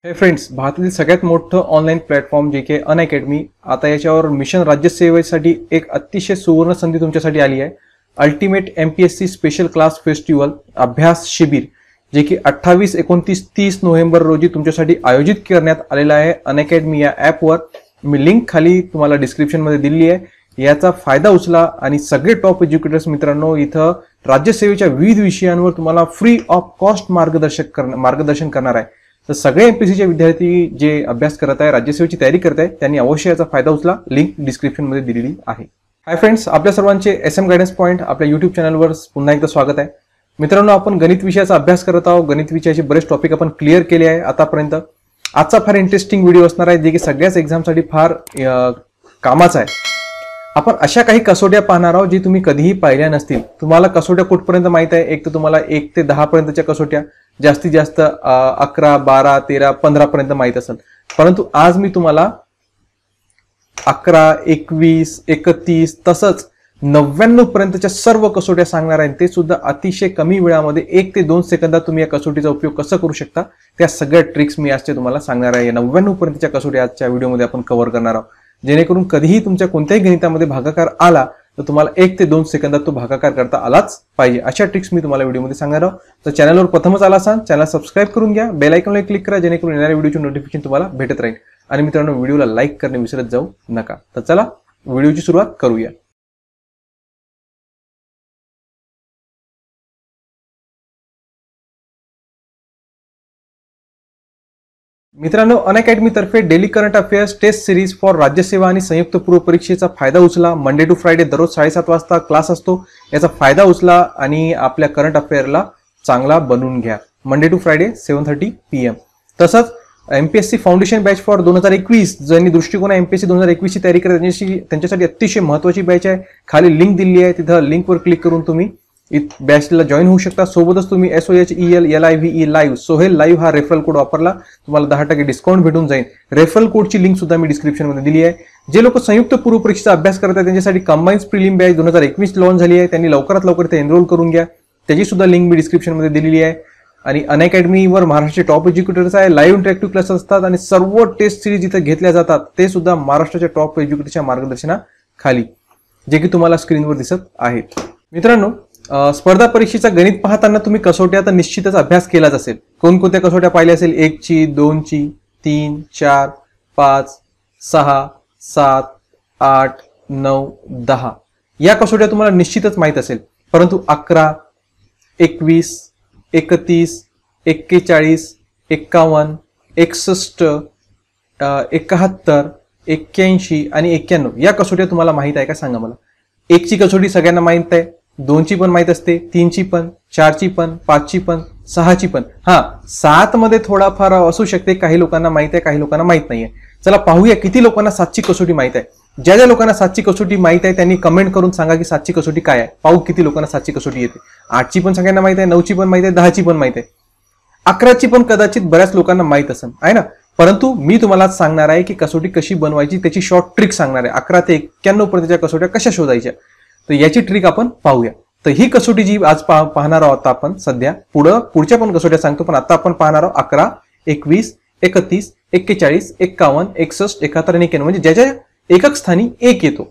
हे फ्रेंड्स, भारतातील सगळ्यात मोठं ऑनलाईन प्लॅटफॉर्म जे की अनअकॅडमी, आता याच्यावर मिशन राज्यसेवेसाठी एक अतिशय सुवर्ण संधी तुमच्यासाठी आली आहे. Ultimate MPSC special class festival अभ्यास शिबिर जे की 28, 29, 30 नोव्हेंबर रोजी तुमच्यासाठी आयोजित करण्यात आलेला आहे अनअकॅडमी या ॲपवर. मी लिंक खाली तुम्हाला डिस्क्रिप्शनमध्ये दिली आहे. याचा फायदा उचला आणि सगळे टॉप एज्युकेटर्स मित्रांनो, इथं राज्यसेवेच्या विविध विषयांवर तुम्हाला फ्री ऑफ कॉस्ट मार्गदर्शन करणार आहे. तर सगळे MPSCचे विद्यार्थी जे अभ्यास करत आहे, राज्यसेवेची तयारी करत आहे, त्यांनी अवश्य याचा फायदा उचला. लिंक डिस्क्रिप्शनमध्ये दिलेली आहे. हाय फ्रेंड्स, आपल्या सर्वांचे SM गायडन्स पॉइंट आपल्या YouTube चॅनलवर पुन्हा एकदा स्वागत आहे. मित्रांनो, आपण गणित विषयाचा अभ्यास करत आहोत. गणित विषयाचे बरेच टॉपिक आपण क्लिअर केले आहे आतापर्यंत. आजचा फार इंटरेस्टिंग व्हिडिओ असणार आहे जे की सगळ्याच एक्झामसाठी फार कामाचा आहे. आपण अशा काही कसोट्या पाहणार आहोत जी तुम्ही कधीही पाहिल्या नसतील. तुम्हाला कसोट्या कुठपर्यंत माहित आहे? एक तर तुम्हाला 1 ते 10 पर्यंतच्या कसोट्या, जास्तीत जास्त 11, 12, 13, 15 पर्यंत माहित असेल. परंतु आज मी तुम्हाला 11, 21, 31 तसंच 99 पर्यंतच्या सर्व कसोट्या सांगणार आहे. ते सुद्धा अतिशय कमी वेळामध्ये 1 ते 2 सेकंदात तुम्ही या कसोटीचा उपयोग कसा करू शकता, त्या सगळ्या ट्रिक्स मी आजच्या तुम्हाला सांगणार आहे. 99 पर्यंतच्या कसोट्या आजच्या व्हिडिओमध्ये आपण कव्हर करणार आहोत, जेणेकरून कधीही तुमच्या कोणत्याही गणितामध्ये भागाकार आला तर तुम्हाला 1 ते 2 सेकंदात तो भागाकार करता आलाच पाहिजे. अशा ट्रिक्स मी तुम्हाला व्हिडिओमध्ये सांगणार आहोत. तर चॅनलवर प्रथमच आला असाल, चॅनल सबस्क्राईब करून घ्या, बेल आयकॉनवर क्लिक करा, जेणेकरून येणाऱ्या व्हिडिओची नोटिफिकेशन तुम्हाला भेटत राहील. आणि मित्रांनो, व्हिडिओला लाईक करणे विसरत जाऊ नका. तर चला व्हिडिओची सुरुवात करूया. मित्रांनो, अनअकॅडमी तर्फे daily current affairs test series for राज्यसेवा आणि संयुक्त पूर्व परीक्षेचा फायदा उचला. मंडे टू फ्रायडे दररोज 7:30 वाजता क्लास असतो. याचा फायदा उचला आणि आपल्या करंट अफेअरला चांगला बनवून घ्या. Monday to Friday 7:30 PM. तसंच MPSC फाउंडेशन बॅच फॉर 2021, ज्यांनी दृष्टिकोन MPSC 2021 ची तयारी करत त्यांच्यासाठी अतिशय महत्त्वाची बॅच आहे. खाली लिंक दिली आहे, तिथं लिंकवर क्लिक करून तुम्ही बॅचला जॉईन होऊ शकता. सोबतच तुम्ही SOHELLIVE लाईव्ह सोहेल लाईव्ह हा रेफरल कोड वापरला, तुम्हाला 10% डिस्काउंट भेटून जाईल. रेफरल कोडची लिंक सुद्धा मी डिस्क्रिप्शनमध्ये दिली आहे. जे लोक संयुक्त पूर्व परीक्षेचा अभ्यास करतात त्यांच्यासाठी कंबाईन्स प्रिलिम बॅच 2021 लॉन्च झाली आहे. त्यांनी लवकरात लवकर ते एनरोल करून घ्या. त्याची सुद्धा लिंक मी डिस्क्रिप्शनमध्ये दिलेली आहे. आणि अनअकॅडमीवर महाराष्ट्राचे टॉप एज्युकेटर्स आहे, लाईव्ह इंटरॅक्टिव्ह क्लास असतात आणि सर्व टेस्ट सिरीज इथे घेतल्या जातात, ते सुद्धा महाराष्ट्राच्या टॉप एज्युकेटरच्या मार्गदर्शनाखाली, जे की तुम्हाला स्क्रीनवर दिसत आहेत. मित्रांनो, स्पर्धा परीक्षेचा गणित पाहताना तुम्ही कसोट्या तर निश्चितच अभ्यास केलाच असेल. कोणकोणत्या कसोट्या पाहिल्या असेल? 1 ची, 2 ची, 3, 4, 5, 6, 7, 8, 9, 10 या कसोट्या तुम्हाला निश्चितच माहित असेल. परंतु 11, 21, 31, 41, 51, 61, 71, 81 आणि 91 या कसोट्या तुम्हाला माहित आहे का? सांगा मला. 1 ची कसोटी सगळ्यांना माहित आहे, 2 ची पण माहित असते, 3 ची पण, 4 ची पण, 5 ची पण, 6 ची पण. 7 मध्ये थोडाफार असू शकते, काही लोकांना माहित आहे, काही लोकांना माहित नाहीये. चला पाहूया किती लोकांना 7 ची कसोटी माहित आहे. ज्या ज्या लोकांना 7 ची कसोटी माहित आहे त्यांनी कमेंट करून सांगा की 7 ची कसोटी काय आहे. पाहू किती लोकांना 7 ची कसोटी येते. 8 ची पण सगळ्यांना माहित आहे, 9 ची पण माहित आहे, 10 ची पण माहित आहे, 11 ची पण कदाचित बऱ्याच लोकांना माहित असेल, आहे ना. परंतु मी तुम्हाला सांगणार आहे की कसोटी कशी बनवायची, त्याची शॉर्ट ट्रिक सांगणार आहे. 11 ते 91 पर्यंतच्या कसोट्या कशा शोधायच्या, तर याची ट्रिक आपण पाहूया. तर ही कसोटी जी आज पाहणार आहोत आपण, सध्या पुढच्या पण कसोट्या सांगतो, पण आता आपण पाहणार आहोत 11, 21, 31, 41, 51, 61, 71 आणि 91, म्हणजे ज्याच्या एकक स्थानी 1 येतो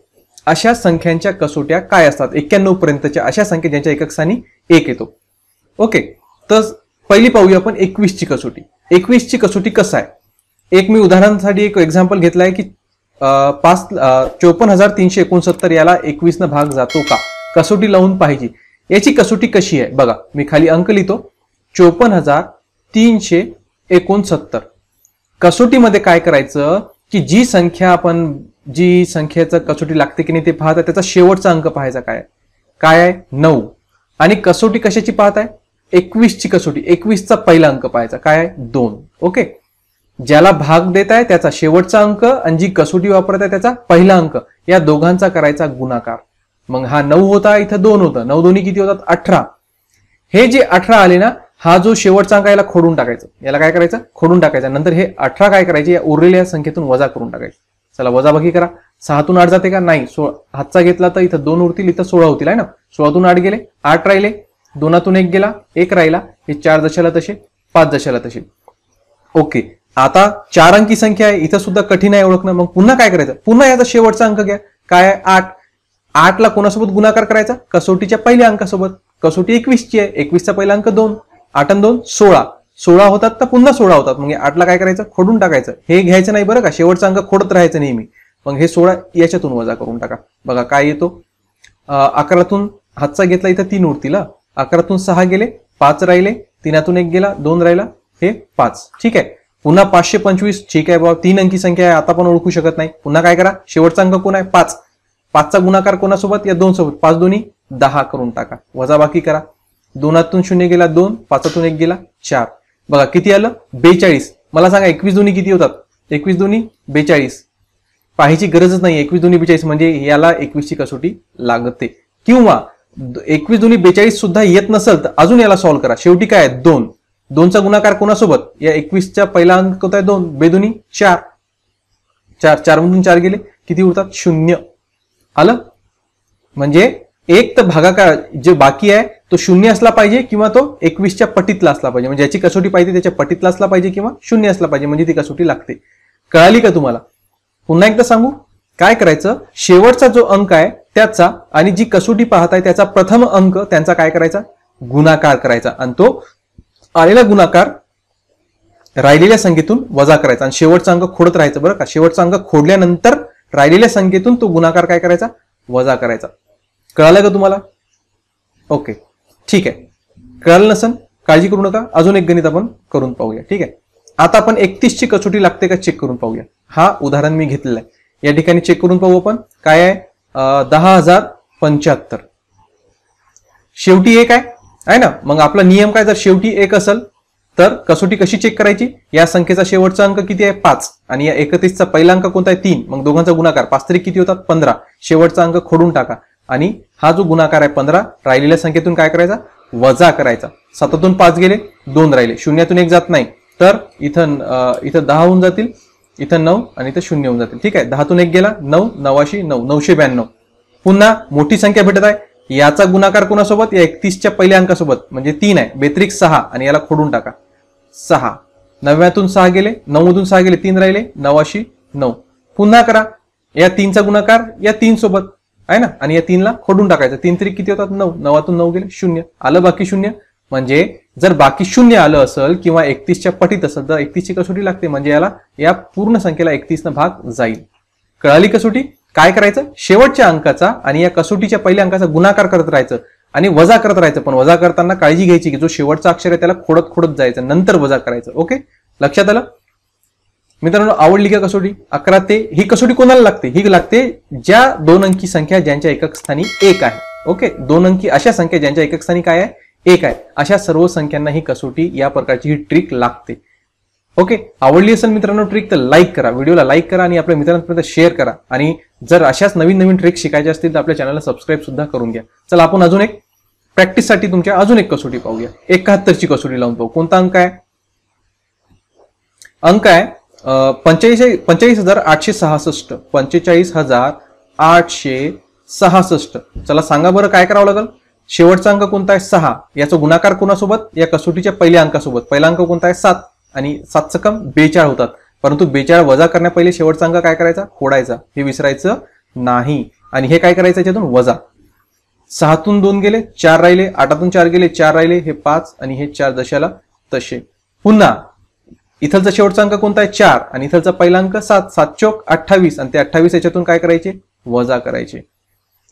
अशा संख्यांच्या कसोट्या काय असतात. 91 पर्यंतच्या अशा संख्या ज्यांच्या एकक स्थानी 1 येतो. ओके, तर पहिली पाहूया आपण 21 ची कसोटी. 21 ची कसोटी कसं आहे? एक मी उदाहरणासाठी एक एक्झाम्पल घेतलाय की 54,369 याला 21 न भाग जातो का, कसोटी लावून पाहिजे. याची कसोटी कशी आहे बघा, मी खाली अंक लिहितो. 54,369. कसोटीमध्ये काय करायचं की जी संख्येचं कसोटी लागते की नाही ते पाहता, त्याचा शेवटचा अंक पाहायचा. काय आहे? 9. आणि कसोटी कशाची पाहताय? 21 ची कसोटी. 21 चा पहिला अंक पाहायचा. काय आहे? 2. ओके, ज्याला भाग देत आहे त्याचा शेवटचा अंक आणि जी कसोटी वापरत आहे त्याचा पहिला अंक, या दोघांचा करायचा गुणाकार. मग हा 9 होता, इथं 2 होतं, 9 दोन्ही किती होतात? 18. हे जे 18 आले ना, हा जो शेवटचा अंक याला खोडून टाकायचा. याला काय करायचं? खोडून टाकायचा. नंतर हे 18 काय करायचे? या उरलेल्या संख्येतून वजा करून टाकायचे. चला वजाबाकी करा. 6तून 8 जाते का? नाही. हातचा घेतला तर इथं 2 उरतील, इथं 16 होतील, आहे ना. 16तून 8 गेले, 8 राहिले, 2तून 1 गेला, 1 राहिला, हे 4 जशाला तसे, 5 जशाला तसे. ओके, आता 4 अंकी संख्या आहे, इथं सुद्धा कठीण आहे ओळखणं. मग पुन्हा काय करायचं, पुन्हा याचा शेवटचा अंक घ्या. काय आहे 8. 8 ला कोणासोबत गुणाकार करायचा, कसोटीच्या पहिल्या अंकासोबत. कसोटी 21 ची आहे, 21 चा पहिला अंक 2, 8 आणि 2 16. 16 होतात तर पुन्हा 16 होतात. मग 8 ला काय करायचं, खोडून टाकायचं. हे घ्यायचं नाही बरं का, शेवटचा अंक खोडत राहायचं नेहमी. मग हे 16 याच्यातून वजा करून टाका. बघा काय येतो, 11तून हातचा घेतला, इथं 3 उरतील. 11तून 6 गेले, 5 राहिले, 3तून 1 गेला, 2 राहिला, हे 5. ठीक आहे. पुन्हा 525. ठीक आहे बाबा, 3 अंकी संख्या आहे, आता पण ओळखू शकत नाही. पुन्हा काय करा, शेवटचा अंक कोण आहे 5. 5चा गुणाकार कोणासोबत, या 2 सोबत. 5 दोन्ही 10 करून टाका, वजा बाकी करा. 2तून 0 गेला 2, 5तून 1 गेला 4. बघा किती आलं 42. मला सांगा 21 दोन्ही किती होतात, 21 दोन्ही 42. पाहायची गरजच नाही, 21 दोन्ही 42 म्हणजे याला 21 ची कसोटी लागते. किंवा 21 दोन्ही 42 सुद्धा येत नसेल तर अजून याला सॉल्व्ह करा. शेवटी काय 2. 2चा गुणाकार कोणासोबत, या 21च्या पहिला अंक होता 2, बेदोनी 4. 4 मधून 4 गेले, किती उरतात 0. आलं. म्हणजे एक तर भागाकार जे बाकी आहे तो 0 असला पाहिजे किंवा तो 21च्या पटीतला असला पाहिजे. म्हणजे ज्याची कसोटी पाहिजे त्याच्या पटीतला असला पाहिजे किंवा 0 असला पाहिजे, म्हणजे ती कसोटी लागते. कळाली का तुम्हाला? पुन्हा एकदा सांगू, काय करायचं, शेवटचा जो अंक आहे त्याचा आणि जी कसोटी पाहत आहे त्याचा प्रथम अंक त्यांचा काय करायचा, गुणाकार करायचा. आणि तो आलेला गुणाकार राहिलेल्या संख्येतून वजा करायचा आणि शेवटचा अंक खोडत राहायचं बरं का. शेवटचा अंक खोडल्यानंतर राहिलेल्या संख्येतून तो गुणाकार काय करायचा, वजा करायचा. कळालं का तुम्हाला? ओके ठीक आहे. कळालं नसेल काळजी करू नका, अजून एक गणित आपण करून पाहूया. ठीक आहे. आता आपण 31 ची कसोटी लागते का चेक करून पाहूया. हा उदाहरण मी घेतलेलं आहे, या ठिकाणी चेक करून पाहू आपण. काय आहे 10,075. शेवटी 1 आहे ना. मग आपला नियम काय, जर शेवटी 1 असेल तर कसोटी कशी चेक करायची, या संख्येचा शेवटचा अंक किती आहे 5 आणि या 31चा पहिला अंक कोणता आहे 3. मग दोघांचा गुणाकार 5 तरी किती होतात 15. शेवटचा अंक खोडून टाका आणि हा जो गुणाकार आहे 15 राहिलेल्या संख्येतून काय करायचा, वजा करायचा. 7तून 5 गेले, 2 राहिले, 0तून 1 जात नाही तर इथं 10 होऊन जातील, इथं 9 आणि इथं 0 होऊन जातील. ठीक आहे. 10तून 1 गेला 9, 9 9, 992. पुन्हा मोठी संख्या भेटत आहे, याचा गुणाकार कोणासोबत, या 31च्या पहिल्या अंकासोबत, म्हणजे 3 आहे, बेत्रिक 6 आणि याला खोडून टाका 6. 9तून 6 गेले, 9मधून 6 गेले, 3 राहिले, 9 9. पुन्हा करा, या 3चा गुणाकार या 3 सोबत आहे ना आणि या 3 ला खोडून टाकायचं. 3 तरी किती होतात 9. 9तून 9 गेले 0. आलं बाकी 0. म्हणजे जर बाकी 0 आलं असेल किंवा 31च्या पटीत असेल तर 31 ची कसोटी लागते, म्हणजे याला या पूर्ण संख्येला 31 न भाग जाईल. कळाली कसोटी? काय करायचं, शेवटच्या अंकाचा आणि या कसोटीच्या पहिल्या अंकाचा गुणाकार करत राहायचं आणि वजा करत राहायचं. पण वजा करताना काळजी घ्यायची की जो शेवटचा अक्षर आहे त्याला खोडत खोडत जायचं, नंतर वजा करायचं. ओके, लक्षात आलं मित्रांनो? आवडली का कसोटी? 11 ते ही कसोटी कोणाला लागते, ही लागते ज्या 2 अंकी संख्या ज्यांच्या एकक स्थानी 1 आहे. ओके, 2 अंकी अशा संख्या ज्यांच्या एकक स्थानी काय आहे 1 आहे, अशा सर्व संख्यांना ही कसोटी या प्रकारची ही ट्रिक लागते. ओके, आवडली असेल मित्रांनो ट्रिक तर लाईक करा, व्हिडिओला लाईक करा आणि आपल्या मित्रांपर्यंत शेअर करा. आणि जर अशाच नवीन नवीन ट्रिक शिकायच्या असतील तर आपल्या चॅनलला सबस्क्राईब सुद्धा करून घ्या. चला आपण अजून एक प्रॅक्टिससाठी तुमच्या अजून एक कसोटी पाहूया. 71 ची कसोटी लावून पाहू. कोणता अंक आहे? अंक आहे 45,866. 45,866. चला सांगा बरं काय करावं लागेल. शेवटचा अंक कोणता आहे 6. याचा गुणाकार कोणासोबत, या कसोटीच्या पहिल्या अंकासोबत. पहिला अंक कोणता आहे 7 आणि 7 च कम 42 होतात. परंतु 42 वजा करण्या पहिले शेवटचा अंक काय करायचा, खोडायचा. हे विसरायचं नाही. आणि हे काय करायचं याच्यातून वजा. 6तून 2 गेले 4 राहिले, 8तून 4 गेले 4 राहिले, हे 5 आणि हे 4 जशाला तसे. पुन्हा इथलचा शेवटचा अंक कोणता आहे 4 आणि इथलचा पहिला अंक 7. 7 चौक 28 आणि ते 28 याच्यातून काय करायचे, वजा करायचे.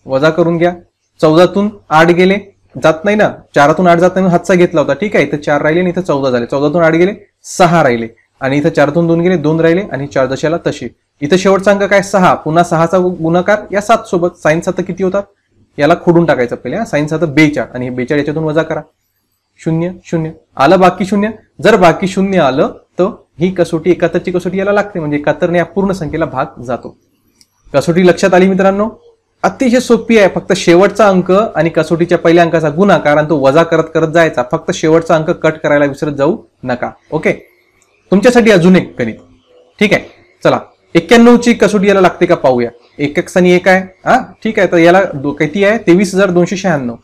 वजा करून घ्या. 14तून 8 गेले, जात नाही ना, 4तून 8 जात नाही, हातचा घेतला होता. ठीक आहे, इथं 4 राहिले आणि इथं 14 झाले. 14तून 8 गेले 6 राहिले आणि इथं 4तून 2 गेले 2 राहिले आणि 4 जशाला तसे. इथं शेवटचा अंक काय 6. पुन्हा 6चा गुणाकार या 7 सोबत. साइन 7 किती होतात, याला खोडून टाकायचं पहिले. साइन 7 42 आणि हे 42 याच्यातून वजा करा 0 0. आलं बाकी 0. जर बाकी 0 आलं तर ही कसोटी 71 ची कसोटी याला लागते, म्हणजे 71 ने या पूर्ण संख्येला भाग जातो. कसोटी लक्षात आली मित्रांनो? अतिशय सोपी आहे. फक्त शेवटचा अंक आणि कसोटीच्या पहिल्या अंकाचा गुणाकार आणि तो वजा करत करत जायचा. फक्त शेवटचा अंक कट करायला विसरत जाऊ नका. ओके, तुमच्यासाठी अजून एक गणित. ठीक आहे, चला 91 ची कसोटी याला लागते का पाहूया. एकक स्थानी 1 आहे. हा ठीक आहे, तर याला किती आहे 23,296.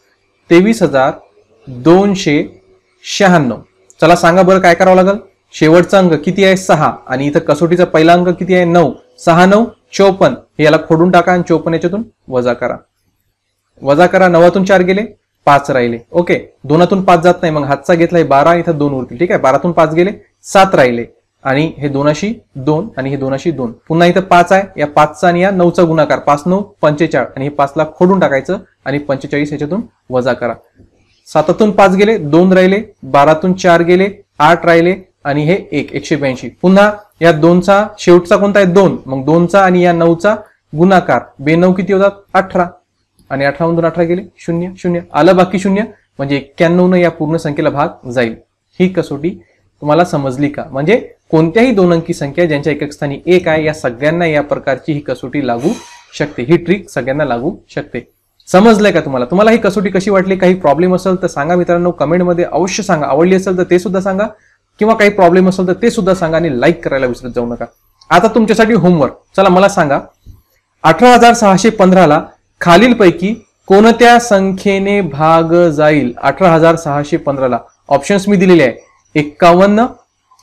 23,296. चला सांगा बरं काय करावं लागेल. शेवटचा अंक किती आहे 6 आणि इथं कसोटीचा पहिला अंक किती आहे 9, 6 9 54, हे याला खोडून टाका आणि 54 याच्यातून वजा करा. 9तून 4 गेले 5 राहिले. ओके, 2तून 5 जात नाही, मग हातचा घेतलाय 12, इथं 2 उरतील. ठीक आहे, 12तून 5 गेले 7 राहिले आणि हे 2 2 आणि हे 2 2. पुन्हा इथं 5 आहे, या 5चा आणि या 9चा गुणाकार 5 9 45 आणि हे 5 ला खोडून टाकायचं आणि 45 याच्यातून वजा करा. 7तून 5 गेले 2 राहिले, 12तून 4 गेले 8 राहिले आणि हे 182. पुन्हा या 2चा शेवटचा कोणता आहे 2, मग 2चा आणि या 9चा गुणाकार 2 9 किती होतात 18 आणि 18 मधून 18 गेले 0 0 आलं बाकी 0, म्हणजे 91 न या पूर्ण संख्येला भाग जाईल. ही कसोटी तुम्हाला समजली का? म्हणजे कोणत्याही 2 अंकी संख्या ज्यांच्या एकक स्थानी 1 आहे या सगळ्यांना या प्रकारची ही कसोटी लागू शकते. ही ट्रिक सगळ्यांना लागू शकते. समजलंय का तुम्हाला? तुम्हाला ही कसोटी कशी वाटली? काही प्रॉब्लेम असेल तर सांगा मित्रांनो, कमेंटमध्ये अवश्य सांगा. आवडली असेल तर ते सुद्धा सांगा, किंवा काही प्रॉब्लेम असेल तर ते सुद्धा सांगा आणि लाईक करायला विसरत जाऊ नका. आता तुमच्यासाठी होमवर्क. चला मला सांगा, 18,615 ला खालीलपैकी कोणत्या संख्येने भाग जाईल? 18,615 ला ऑप्शन्स मी दिलेले आहे 51,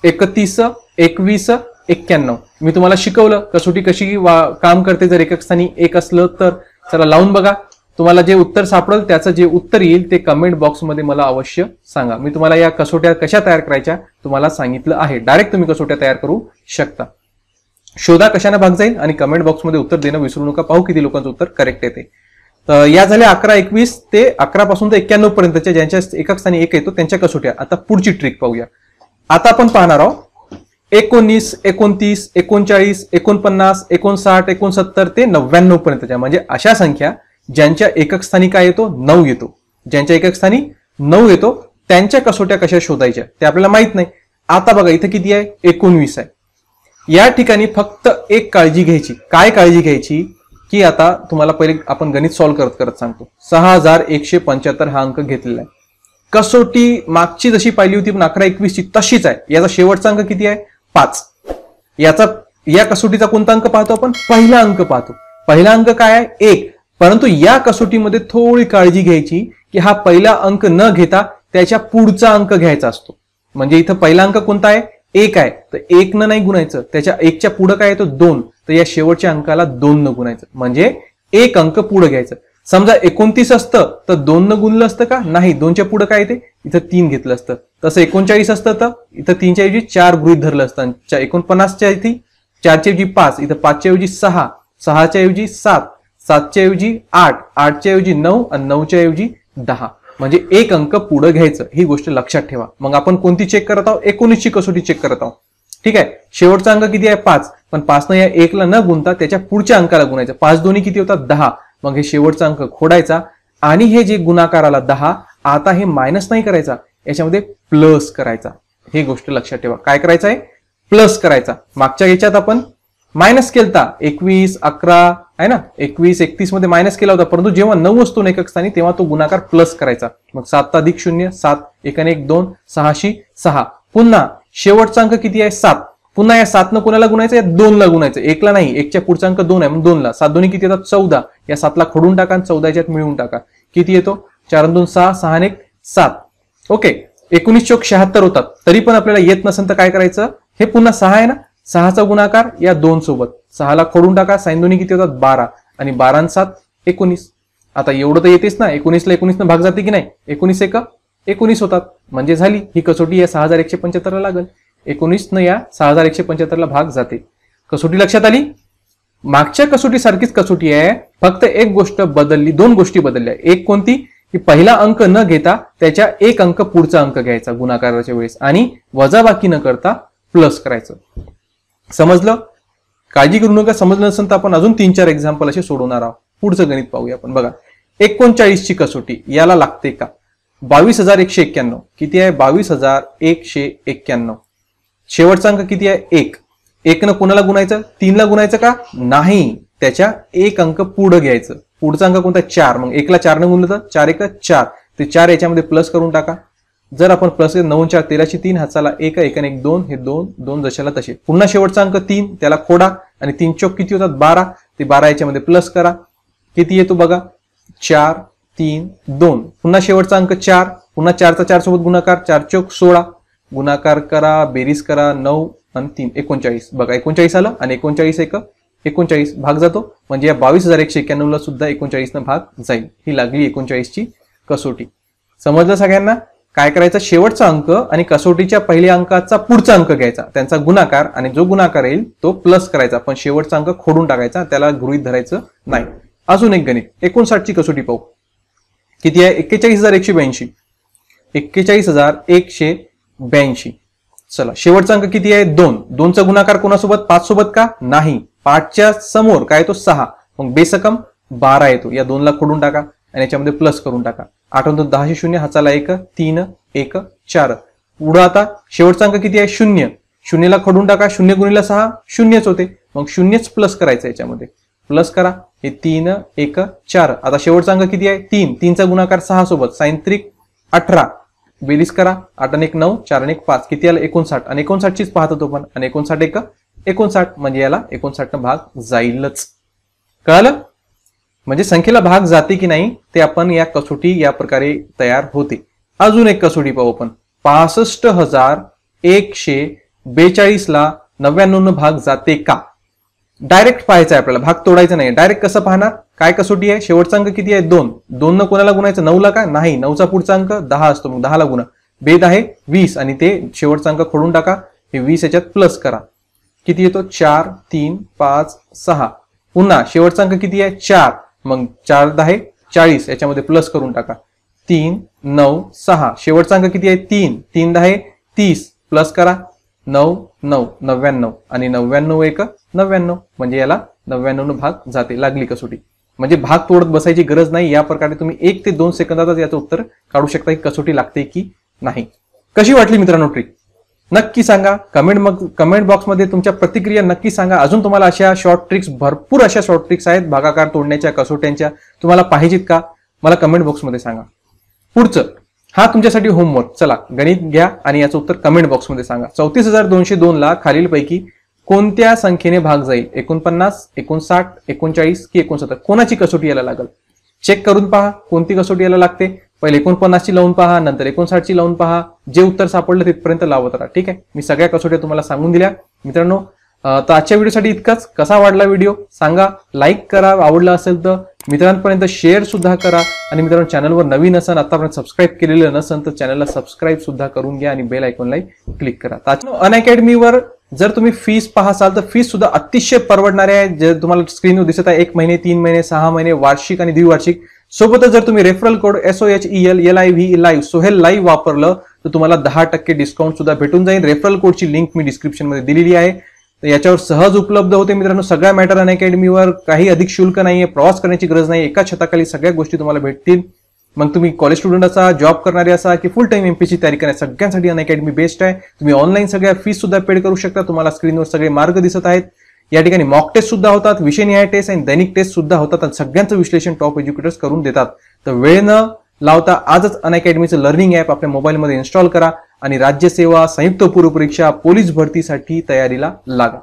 31, 21, 91. मी तुम्हाला शिकवलं कसोटी कशी काम करते जर एकक स्थानी 1 असलं तर. चला लावून बघा. तुम्हाला जे उत्तर सापडेल त्याचं जे उत्तर येईल ते कमेंट बॉक्समध्ये मला अवश्य सांगा. मी तुम्हाला या कसोट्या कशा तयार करायच्या तुम्हाला सांगितलं आहे. डायरेक्ट तुम्ही कसोट्या तयार करू शकता. शोधा कशाने भाग जाईल आणि कमेंट बॉक्समध्ये उत्तर देणं विसरू नका. पाहू किती लोकांचं उत्तर करेक्ट येते. तर या झाल्या 11 21 ते 11 पासून ते 91 पर्यंतच्या ज्यांच्या एकक स्थानी 1 येतो त्यांच्या कसोट्या. आता पुढची ट्रिक पाहूया. आता आपण पाहणार आहोत 19 29 39 49 59 69 ते 99 पर्यंतच्या, म्हणजे अशा संख्या ज्यांच्या एकक स्थानी काय येतो 9 येतो. ज्यांच्या एकक स्थानी 9 येतो त्यांच्या कसोट्या कशा शोधायच्या ते आपल्याला माहित नाही. आता बघा इथं किती आहे 19 आहे. या ठिकाणी फक्त एक काळजी घ्यायची. काय काळजी घ्यायची की आता तुम्हाला पहिले आपण गणित सॉल्व्ह करत करत सांगतो. 6175 हा अंक घेतलेला आहे. कसोटी मागची जशी पाहिली होती पण 11 21 ची तशीच आहे. याचा शेवटचा अंक किती आहे 5. या कसोटीचा कोणता अंक पाहतो आपण? पहिला अंक पाहतो. पहिला अंक काय आहे 1. परंतु या कसोटीमध्ये थोडी काळजी घ्यायची की हा पहिला अंक न घेता त्याच्या पुढचा अंक घ्यायचा असतो. म्हणजे इथं पहिला अंक कोणता आहे 1 आहे, तर 1 न नाही गुणायचं, त्याच्या 1च्या पुढे काय येतो 2, तर या शेवटच्या अंकाला 2 न गुणायचं, म्हणजे एक अंक पुढे घ्यायचं. समजा 29 असतं तर 2 न गुणलं असतं का? नाही, 2च्या पुढे काय येते इथं 3 घेतलं असतं. तसं 39 असतं तर इथं 3च्या ऐवजी 4 गृहीत धरलं असतं. 49च्या ऐवजी 4च्या ऐवजी 5, इथं 5च्या ऐवजी 6, 6च्या ऐवजी 7, 7च्या ऐवजी 8, 8च्या ऐवजी 9 आणि 9च्या ऐवजी 10, म्हणजे एक अंक पुढे घ्यायचं. ही गोष्ट लक्षात ठेवा. मग आपण कोणती चेक करत आहोत? 19 ची कसोटी चेक करत आहोत. ठीक आहे, शेवटचा अंक किती आहे 5, पण 5 न या 1 ला न गुणता त्याच्या पुढच्या अंकाला गुणायचं. 5 दोन्ही किती होतात 10, मग हे शेवटचा अंक खोडायचा आणि हे जे गुणाकार आला 10, आता हे मायनस नाही करायचा, याच्यामध्ये प्लस करायचा. ही गोष्ट लक्षात ठेवा. काय करायचं आहे? प्लस करायचा. मागच्या याच्यात आपण मायनस केलता 21 11 आहे ना, 21 31 मध्ये मायनस केला होता, परंतु जेव्हा 9 असतो ना एकक स्थानी तेव्हा तो गुणाकार प्लस करायचा. मग 7 अधिक 0 7, 1 1 2, 6 6. पुन्हा शेवटचा अंक किती आहे 7. पुन्हा या 7 न कोणाला गुणायचं? या 2 ला गुणायचं, 1 ला नाही. 1च्या पुढचा अंक 2 आहे, मग 2 ला. 7 दोन्ही किती येतात 14. या 7 ला खोडून टाका आणि 14 याच्यात मिळवून टाका. किती येतो? 4 2 6, 6 1 7. ओके, 19 चौक 76 होतात. तरी पण आपल्याला येत नसेल तर काय करायचं? हे पुन्हा 6 आहे ना, 6चा गुणाकार या 2 सोबत, 6 ला खोडून टाका. साइन दोन्ही किती होतात 12 आणि 12 आणि 7 19. आता एवढं तर येतेच ना, 19 ला 19 न भाग जाते की नाही? 19 1 19 होतात, म्हणजे झाली ही कसोटी. या 6175 ला लागल. 19 न या 6175 ला भाग जाते. कसोटी लक्षात आली? मागच्या कसोटी सारखीच कसोटी आहे, फक्त एक गोष्ट बदलली, 2 गोष्टी बदलल्या. एक कोणती? की पहिला अंक न घेता त्याच्या एक अंक पुढचा अंक घ्यायचा गुणाकाराच्या वेळेस आणि वजाबाकी न करता प्लस करायचं. समजलं? काळजी करू नका. समजलं नसेल तर आपण अजून 3-4 एक्झाम्पल असे सोडवणार आहोत. पुढचं गणित पाहूया आपण. बघा 39 ची कसोटी याला लागते का? 22,191. किती आहे? 22,191. शेवटचा अंक किती आहे 1. 1 न कोणाला गुणायचं? 3 ला गुणायचं का? नाही, त्याच्या एक अंक पुढे घ्यायचं. पुढचा अंक कोणता? 4. मग 1 ला 4 न गुणलं तर 4 1 4, ते 4 याच्यामध्ये प्लस करून टाका. जर आपण प्लस 9 4 13 3, हाताला 1 1 1 2, हे 2 2 जशाला तसे. पुन्हा शेवटचा अंक 3, त्याला खोडा आणि 3 चौक किती होतात 12, ते 12 याच्यामध्ये प्लस करा. किती येतो बघा 4 3 2. पुन्हा शेवटचा अंक 4, पुन्हा 4चा 4 सोबत गुणाकार, 4 चौक 16. गुणाकार करा, बेरीज करा, 9 आणि 3 39. बघा 39 आलं आणि 39 एक 39 भाग जातो, म्हणजे या 22,191 ला सुद्धा 39 न भाग जाईल. ही लागली 39 ची कसोटी. समजलं सगळ्यांना? काय करायचं, शेवटचा अंक आणि कसोटीच्या पहिल्या अंकाचा पुढचा अंक घ्यायचा, त्यांचा गुणाकार, आणि जो गुणाकार येईल तो प्लस करायचा, पण शेवटचा अंक खोडून टाकायचा, त्याला गृहीत धरायचं नाही. अजून एक गणित 59 ची कसोटी पाहू. किती आहे? 41,182. 41,182. चला, शेवटचा अंक किती आहे? 2. 2चा गुणाकार कोणासोबत? 5 सोबत का? नाही, 5च्या समोर काय येतो? 6. मग बेसकम 12 येतो. या 2 ला खोडून टाका आणि याच्यामध्ये प्लस करून टाका. 8 10 0 हाचाला 1 3 1 4. पुढे आता शेवटचा अंक किती आहे? 0. 0 ला खोडून टाका. 0 गुणिले 6 शून्यच होते, मग 0च प्लस करायचं, याच्यामध्ये प्लस करा. हे 3 1 4. आता शेवटचा अंक किती आहे? 3. 3चा गुणाकार 6 सोबत, 6 18. बेरीज करा. 8 आणि 1 9, 4 आणि 1 5. किती आलं? 59. आणि 59 चीच पाहत होतो पण, आणि 59 1 59, म्हणजे याला 59 न भाग जाईलच. कळलं? म्हणजे संख्येला भाग जाते की नाही ते आपण या कसोटी या प्रकारे तयार होते. अजून एक कसोटी पाहू आपण. 65,142 ला 99 न भाग जाते का? डायरेक्ट पाहायचं आहे आपल्याला, भाग तोडायचा नाही. डायरेक्ट कसं पाहणार? काय कसोटी आहे? शेवटचा अंक किती आहे? 2. 2 न कोणाला गुणायचं? 9 ला का? नाही, 9चा पुढचा अंक 10 असतो, मग 10 ला गुणा. बेद आहे 20 आणि ते शेवटचा अंक खोडून टाका. हे 20 याच्यात प्लस करा. किती येतो? 4 3 5 6. पुन्हा शेवटचा अंक किती आहे? 4. मग 4 10 40, याच्यामध्ये प्लस करून टाका. 3 9 6. शेवटचा अंक किती आहे? 3. 3 10 30, प्लस करा. 9 9 99 आणि 99 1 99, म्हणजे याला 99 न भाग जाते. लागली कसोटी. म्हणजे भाग तोडत बसायची गरज नाही. या प्रकारे तुम्ही 1 ते 2 सेकंदातच याचं उत्तर काढू शकता की कसोटी लागते की नाही. कशी वाटली मित्रांनो ट्रिक? नक्की सांगा. कमेंट बॉक्समध्ये तुमच्या प्रतिक्रिया नक्की सांगा. अजून तुम्हाला अशा शॉर्ट ट्रिक्स, भरपूर अशा शॉर्ट ट्रिक्स आहेत भागाकार तोडण्याच्या, कसोट्यांच्या, तुम्हाला पाहिजेत का? मला कमेंट बॉक्समध्ये सांगा. पुढचं हा तुमच्यासाठी होमवर्क. चला, गणित घ्या आणि याचं उत्तर कमेंट बॉक्समध्ये सांगा. 34,202 ला खालीलपैकी कोणत्या संख्येने भाग जाईल? 49 59 39 की 69? कोणाची कसोटी यायला लागल? चेक करून पहा कोणती कसोटी यायला लागते. पहिले 49 ची लावून पहा, नंतर 59 ची लावून पहा. जे उत्तर सापडलं तिथपर्यंत लावत राहा. ठीक आहे, मी सगळ्या कसोट्या तुम्हाला सांगून दिल्या मित्रांनो. तर आजच्या व्हिडिओसाठी इतकंच. कसा वाटला व्हिडिओ सांगा, लाईक करा, आवडला असेल तर मित्रांपर्यंत शेअर सुद्धा करा. आणि मित्रांनो, चॅनलवर नवीन असाल, आतापर्यंत सबस्क्राईब केलेलं नसेल तर चॅनलला सबस्क्राईब सुद्धा करून घ्या आणि बेल आयकॉनला क्लिक करा. अनअकॅडमीवर जर तुम्ही फीस पाहाल तर फीस सुद्धा अतिशय परवडणारे आहे. जे तुम्हाला स्क्रीनवर दिसत आहे, 1 महिने 3 महिने 6 महिने, वार्षिक आणि द्विवार्षिक. सोबतच जर तुम्ही referral code SOHEL LIVE Sohail live वापरलं तर तुम्हाला 10% डिस्काउंट सुद्धा भेटून जाईल. रेफरल कोडची लिंक मी डिस्क्रिप्शन मध्ये दिलेली आहे. तर याच्यावर सहज उपलब्ध होते मित्रांनो. सगळ्या मॅटर अनअकॅडमीवर काही अधिक शुल्क नाहीये, प्रवास करण्याची गरज नाही. एका छताखाली सगळ्या गोष्टी तुम्हाला भेटतील. मग तुम्ही कॉलेज स्टुडंट असा, जॉब करणारे असा की फुल टाइम एमपीची तयारी करणारे, सगळ्यांसाठी अनअकॅडमी बेस्ट आहे. तुम्ही ऑनलाईन सगळ्या फीस सुद्धा पेड करू शकता. तुम्हाला स्क्रीनवर सगळे मार्ग दिसत आहेत. या ठिकाणी मॉक टेस्ट सुद्धा होतात, विषयनिहाय टेस्ट आणि दैनिक टेस्ट सुद्धा होतात आणि सगळ्यांचं विश्लेषण टॉप एज्युकेटर्स करून देतात. तर वेळ न लावता आजच अनअकॅडमीचं लर्निंग ॲप आपल्या मोबाईलमध्ये इन्स्टॉल करा आणि राज्यसेवा, संयुक्त पूर्व परीक्षा, पोलीस भरतीसाठी तयारीला लागा.